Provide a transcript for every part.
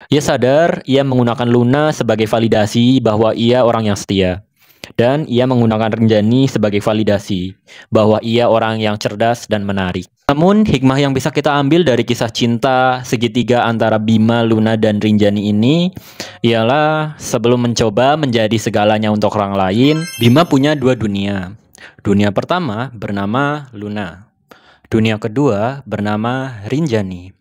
Ia sadar ia menggunakan Luna sebagai validasi bahwa ia orang yang setia. Dan ia menggunakan Rinjani sebagai validasi bahwa ia orang yang cerdas dan menarik. Namun, hikmah yang bisa kita ambil dari kisah cinta segitiga antara Bima, Luna, dan Rinjani ini ialah sebelum mencoba menjadi segalanya untuk orang lain, Bima punya dua dunia. Dunia pertama bernama Luna. Dunia kedua bernama Rinjani.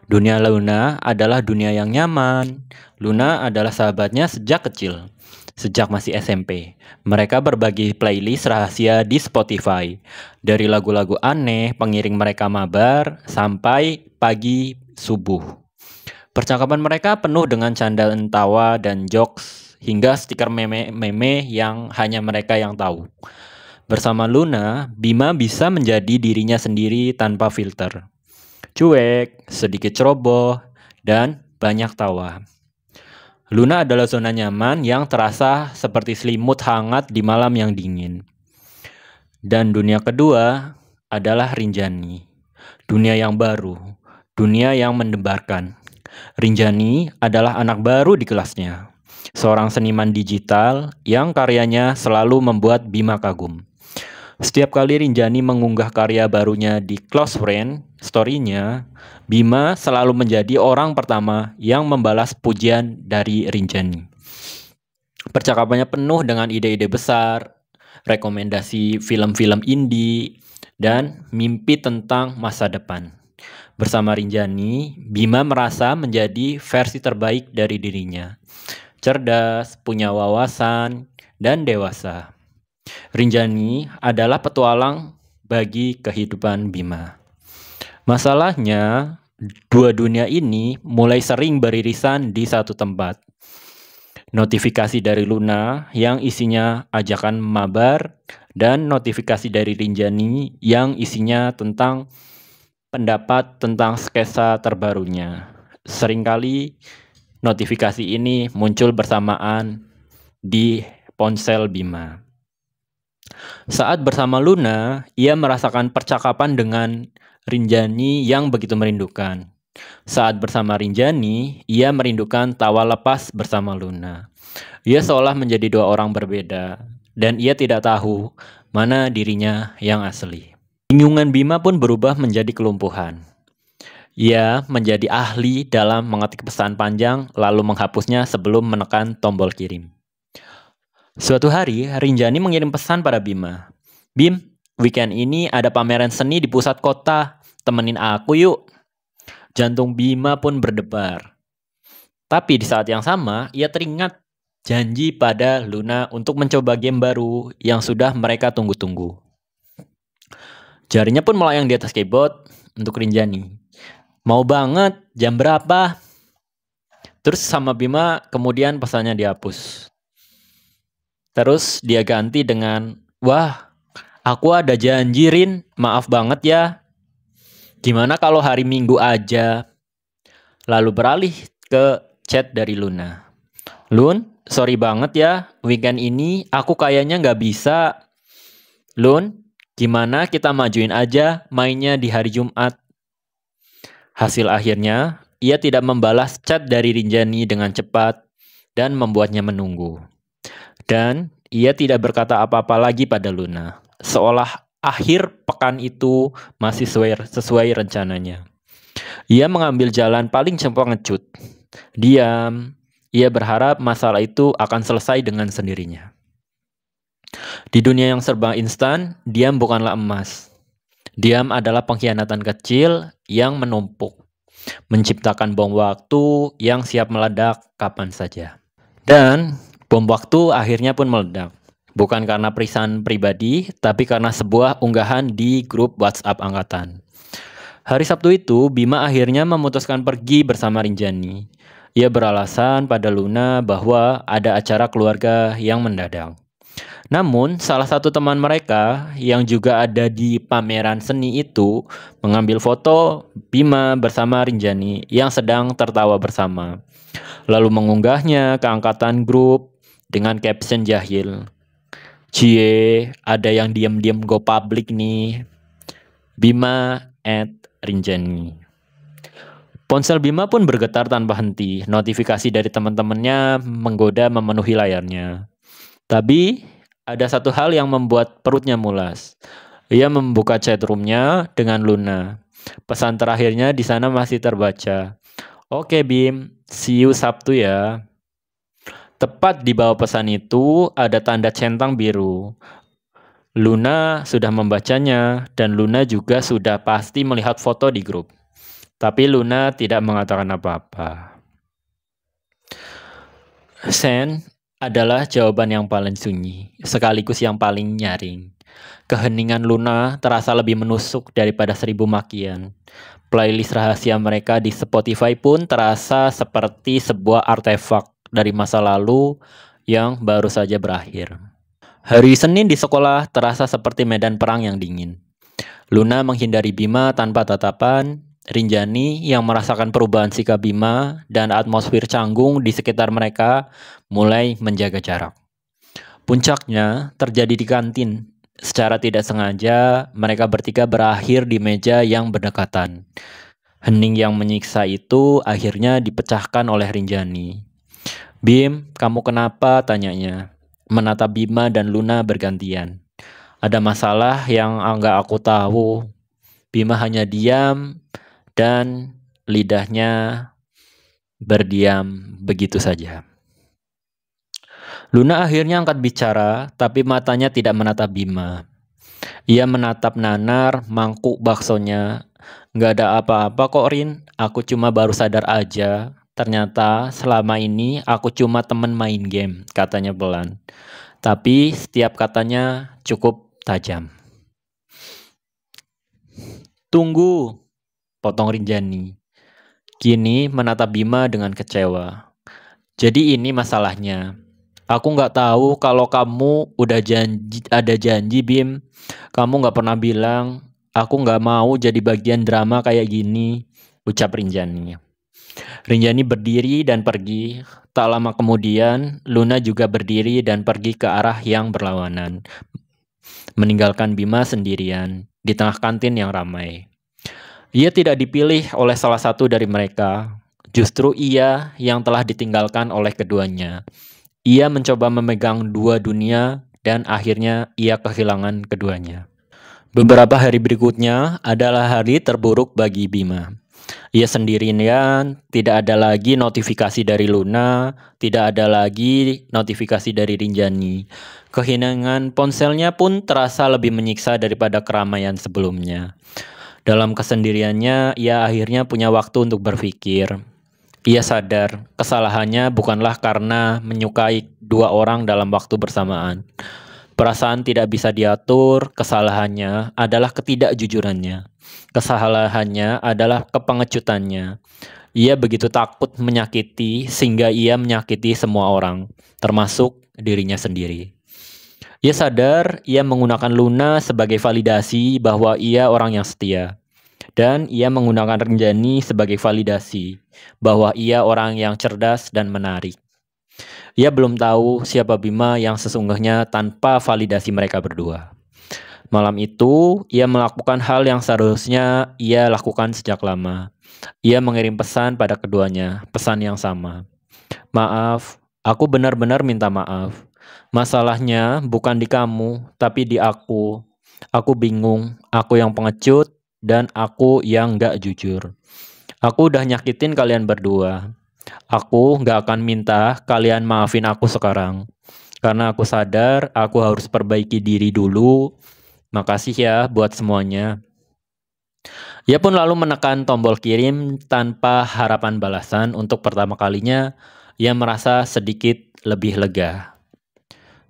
Dunia Luna adalah dunia yang nyaman. Luna adalah sahabatnya sejak kecil, sejak masih SMP. Mereka berbagi playlist rahasia di Spotify. Dari lagu-lagu aneh, pengiring mereka mabar, sampai pagi subuh. Percakapan mereka penuh dengan candaan tawa dan jokes, hingga stiker meme-meme yang hanya mereka yang tahu. Bersama Luna, Bima bisa menjadi dirinya sendiri tanpa filter. Cuek, sedikit ceroboh, dan banyak tawa. Luna adalah zona nyaman yang terasa seperti selimut hangat di malam yang dingin. Dan dunia kedua adalah Rinjani. Dunia yang baru, dunia yang mendebarkan. Rinjani adalah anak baru di kelasnya. Seorang seniman digital yang karyanya selalu membuat Bima kagum. Setiap kali Rinjani mengunggah karya barunya di close friend story-nya, Bima selalu menjadi orang pertama yang membalas pujian dari Rinjani. Percakapannya penuh dengan ide-ide besar, rekomendasi film-film indie, dan mimpi tentang masa depan. Bersama Rinjani, Bima merasa menjadi versi terbaik dari dirinya. Cerdas, punya wawasan, dan dewasa. Rinjani adalah petualang bagi kehidupan Bima. Masalahnya, dua dunia ini mulai sering beririsan di satu tempat. Notifikasi dari Luna yang isinya ajakan mabar dan notifikasi dari Rinjani yang isinya tentang pendapat tentang sketsa terbarunya. Seringkali notifikasi ini muncul bersamaan di ponsel Bima. Saat bersama Luna, ia merasakan percakapan dengan Rinjani yang begitu merindukan. Saat bersama Rinjani, ia merindukan tawa lepas bersama Luna. Ia seolah menjadi dua orang berbeda, dan ia tidak tahu mana dirinya yang asli. Bingungan Bima pun berubah menjadi kelumpuhan. Ia menjadi ahli dalam mengetik pesan panjang lalu menghapusnya sebelum menekan tombol kirim. Suatu hari, Rinjani mengirim pesan pada Bima. Bim, weekend ini ada pameran seni di pusat kota. Temenin aku yuk. Jantung Bima pun berdebar. Tapi di saat yang sama, ia teringat janji pada Luna untuk mencoba game baru yang sudah mereka tunggu-tunggu. Jarinya pun melayang di atas keyboard untuk Rinjani. Mau banget, jam berapa? Terus sama Bima, kemudian pesannya dihapus. Terus dia ganti dengan, wah, aku ada janji Rin, maaf banget ya. Gimana kalau hari Minggu aja? Lalu beralih ke chat dari Luna. Lun, sorry banget ya, weekend ini aku kayaknya nggak bisa. Lun, gimana kita majuin aja mainnya di hari Jumat? Hasil akhirnya, ia tidak membalas chat dari Rinjani dengan cepat dan membuatnya menunggu. Dan ia tidak berkata apa-apa lagi pada Luna, seolah akhir pekan itu masih sesuai rencananya. Ia mengambil jalan paling pengecut. Diam, ia berharap masalah itu akan selesai dengan sendirinya. Di dunia yang serba instan, diam bukanlah emas. Diam adalah pengkhianatan kecil yang menumpuk, menciptakan bom waktu yang siap meledak kapan saja. Dan bom waktu akhirnya pun meledak. Bukan karena perisan pribadi, tapi karena sebuah unggahan di grup WhatsApp angkatan. Hari Sabtu itu, Bima akhirnya memutuskan pergi bersama Rinjani. Ia beralasan pada Luna bahwa ada acara keluarga yang mendadak. Namun, salah satu teman mereka yang juga ada di pameran seni itu mengambil foto Bima bersama Rinjani yang sedang tertawa bersama. Lalu mengunggahnya ke angkatan grup dengan caption jahil. Cie, ada yang diam-diam go public nih. Bima @ Rinjani. Ponsel Bima pun bergetar tanpa henti. Notifikasi dari teman-temannya menggoda memenuhi layarnya. Tapi ada satu hal yang membuat perutnya mulas. Ia membuka chatroomnya dengan Luna. Pesan terakhirnya di sana masih terbaca. Oke Bim, see you Sabtu ya. Tepat di bawah pesan itu ada tanda centang biru. Luna sudah membacanya dan Luna juga sudah pasti melihat foto di grup. Tapi Luna tidak mengatakan apa-apa. Sen adalah jawaban yang paling sunyi, sekaligus yang paling nyaring. Keheningan Luna terasa lebih menusuk daripada 1000 makian. Playlist rahasia mereka di Spotify pun terasa seperti sebuah artefak dari masa lalu yang baru saja berakhir. Hari Senin di sekolah terasa seperti medan perang yang dingin. Luna menghindari Bima tanpa tatapan. Rinjani yang merasakan perubahan sikap Bima dan atmosfer canggung di sekitar mereka mulai menjaga jarak. Puncaknya terjadi di kantin. Secara tidak sengaja, mereka bertiga berakhir di meja yang berdekatan. Hening yang menyiksa itu akhirnya dipecahkan oleh Rinjani. Bim, kamu kenapa? Tanyanya. Menatap Bima dan Luna bergantian. Ada masalah yang enggak aku tahu. Bima hanya diam dan lidahnya berdiam begitu saja. Luna akhirnya angkat bicara, tapi matanya tidak menatap Bima. Ia menatap nanar mangkuk baksonya. Nggak ada apa-apa kok Rin, aku cuma baru sadar aja. Ternyata selama ini aku cuma temen main game, katanya pelan. Tapi setiap katanya cukup tajam. Tunggu, potong Rinjani. Kini menatap Bima dengan kecewa. Jadi ini masalahnya. Aku nggak tahu kalau kamu udah ada janji Bim. Kamu nggak pernah bilang, aku nggak mau jadi bagian drama kayak gini, ucap Rinjani. Rinjani berdiri dan pergi. Tak lama kemudian, Luna juga berdiri dan pergi ke arah yang berlawanan, meninggalkan Bima sendirian di tengah kantin yang ramai. Ia tidak dipilih oleh salah satu dari mereka. Justru ia yang telah ditinggalkan oleh keduanya. Ia mencoba memegang dua dunia dan akhirnya ia kehilangan keduanya. Beberapa hari berikutnya adalah hari terburuk bagi Bima. Ia sendirian, tidak ada lagi notifikasi dari Luna, tidak ada lagi notifikasi dari Rinjani. Keheningan ponselnya pun terasa lebih menyiksa daripada keramaian sebelumnya. Dalam kesendiriannya, ia akhirnya punya waktu untuk berpikir. Ia sadar kesalahannya bukanlah karena menyukai dua orang dalam waktu bersamaan. Perasaan tidak bisa diatur, kesalahannya adalah ketidakjujurannya. Kesalahannya adalah kepengecutannya. Ia begitu takut menyakiti sehingga ia menyakiti semua orang, termasuk dirinya sendiri. Ia sadar ia menggunakan Luna sebagai validasi bahwa ia orang yang setia. Dan ia menggunakan Rinjani sebagai validasi bahwa ia orang yang cerdas dan menarik. Ia belum tahu siapa Bima yang sesungguhnya tanpa validasi mereka berdua. Malam itu, ia melakukan hal yang seharusnya ia lakukan sejak lama. Ia mengirim pesan pada keduanya, pesan yang sama. Maaf, aku benar-benar minta maaf. Masalahnya bukan di kamu, tapi di aku. Aku bingung, aku yang pengecut, dan aku yang gak jujur. Aku udah nyakitin kalian berdua. Aku gak akan minta kalian maafin aku sekarang. Karena aku sadar aku harus perbaiki diri dulu. Makasih ya buat semuanya. Ia pun lalu menekan tombol kirim tanpa harapan balasan. Untuk pertama kalinya, ia merasa sedikit lebih lega.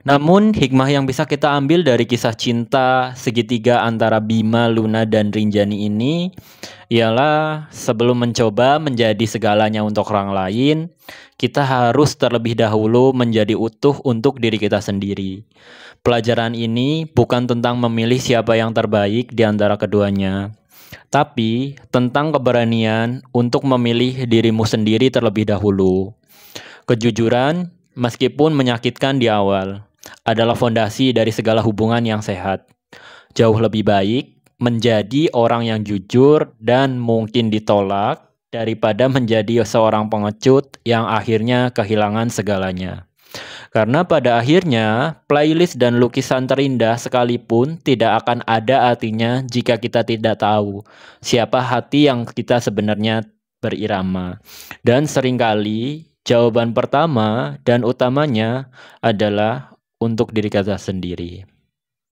Namun, hikmah yang bisa kita ambil dari kisah cinta segitiga antara Bima, Luna, dan Rinjani ini ialah sebelum mencoba menjadi segalanya untuk orang lain, kita harus terlebih dahulu menjadi utuh untuk diri kita sendiri. Pelajaran ini bukan tentang memilih siapa yang terbaik di antara keduanya, tapi tentang keberanian untuk memilih dirimu sendiri terlebih dahulu. Kejujuran, meskipun menyakitkan di awal, adalah fondasi dari segala hubungan yang sehat. Jauh lebih baik menjadi orang yang jujur dan mungkin ditolak daripada menjadi seorang pengecut yang akhirnya kehilangan segalanya. Karena pada akhirnya, playlist dan lukisan terindah sekalipun tidak akan ada artinya jika kita tidak tahu siapa hati yang kita sebenarnya berirama. Dan seringkali jawaban pertama dan utamanya adalah untuk diri kita sendiri.